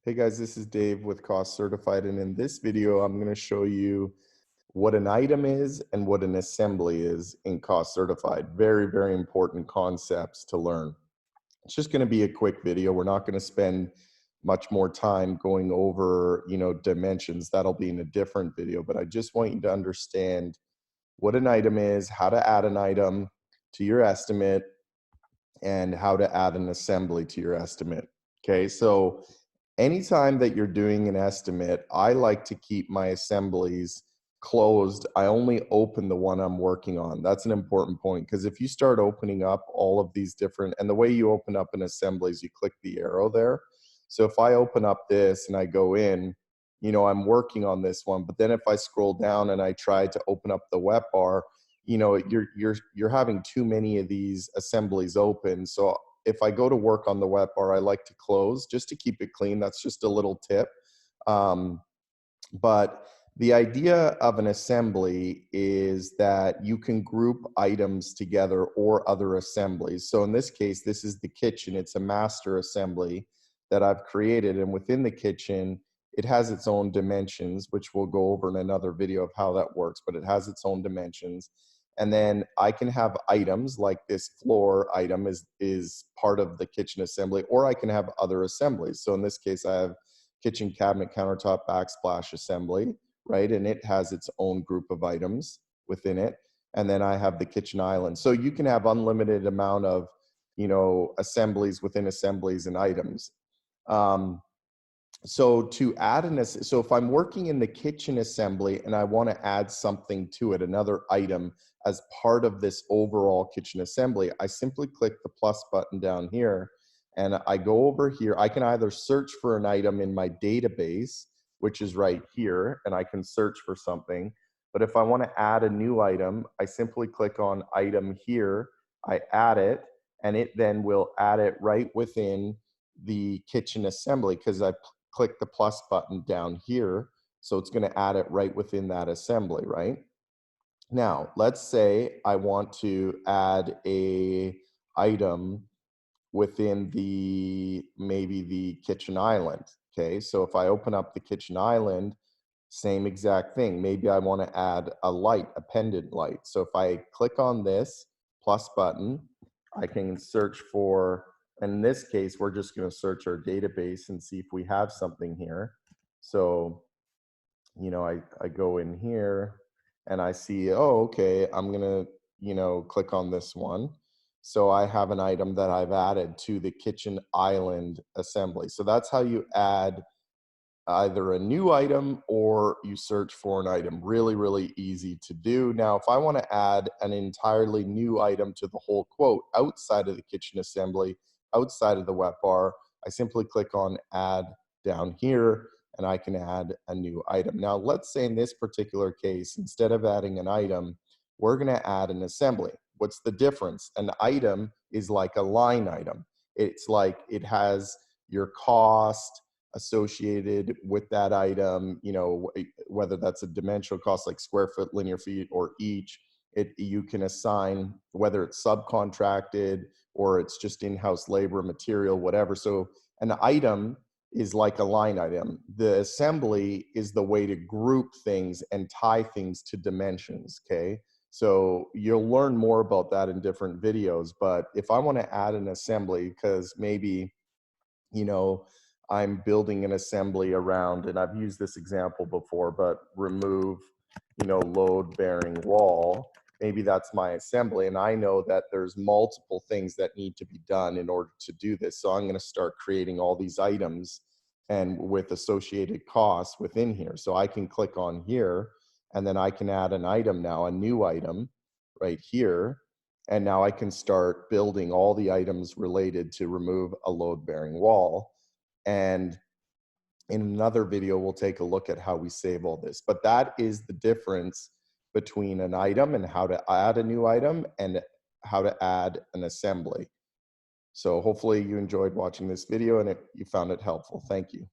Hey guys, this is Dave with CostCertified, and in this video, I'm going to show you what an item is and what an assembly is in CostCertified. Very, very important concepts to learn. It's just going to be a quick video. We're not going to spend much more time going over, dimensions. That'll be in a different video, but I just want you to understand what an item is, how to add an item to your estimate, and how to add an assembly to your estimate. Okay, so anytime that you're doing an estimate, I like to keep my assemblies closed. I only open the one I'm working on. That's an important point, because if you start opening up all of these different, and the way you open up an assembly is you click the arrow there. So if I open up this and I go in, I'm working on this one, but then if I scroll down and I try to open up the web bar, you're having too many of these assemblies open. So if I go to work on the web bar, I like to close just to keep it clean. That's just a little tip. But the idea of an assembly is that you can group items together or other assemblies. So in this case, this is the kitchen. It's a master assembly that I've created. And within the kitchen, it has its own dimensions, which we'll go over in another video of how that works, but it has its own dimensions. And then I can have items like this floor item is part of the kitchen assembly, or I can have other assemblies. So in this case, I have kitchen cabinet countertop backsplash assembly, right? And it has its own group of items within it. And then I have the kitchen island. So you can have unlimited amount of, assemblies within assemblies and items. So to add so if I'm working in the kitchen assembly and I want to add something to it, another item as part of this overall kitchen assembly, I simply click the plus button down here and I go over here. I can either search for an item in my database, which is right here, and I can search for something. But if I want to add a new item, I simply click on item here, I add it, and it then will add it right within the kitchen assembly because I click the plus button down here. So it's going to add it right within that assembly, right? Now, let's say I want to add a item within maybe the kitchen island. Okay, so if I open up the kitchen island, same exact thing. Maybe I want to add a light, a pendant light. So if I click on this plus button, I can search for, in this case, we're just going to search our database and see if we have something here. So, I go in here and I see, oh, okay, I'm going to, click on this one. So I have an item that I've added to the kitchen island assembly. So that's how you add either a new item or you search for an item. Really, really easy to do. Now, if I want to add an entirely new item to the whole quote outside of the kitchen assembly, outside of the web bar, I simply click on add down here and I can add a new item. Now, let's say in this particular case, instead of adding an item, we're going to add an assembly. What's the difference? An item is like a line item. It's like it has your cost associated with that item, whether that's a dimensional cost like square foot, linear feet, or each. You can assign whether it's subcontracted or it's just in-house labor, material, whatever. So an item is like a line item. The assembly is the way to group things and tie things to dimensions, okay? So you'll learn more about that in different videos. But if I want to add an assembly, because maybe, I'm building an assembly around, and I've used this example before, but remove, load bearing wall. Maybe that's my assembly. And I know that there's multiple things that need to be done in order to do this. So I'm going to start creating all these items and with associated costs within here. So I can click on here and then I can add an item now, a new item right here. And now I can start building all the items related to remove a load bearing wall. And in another video, we'll take a look at how we save all this. But that is the difference between an item and how to add a new item and how to add an assembly. So hopefully you enjoyed watching this video and you found it helpful. Thank you.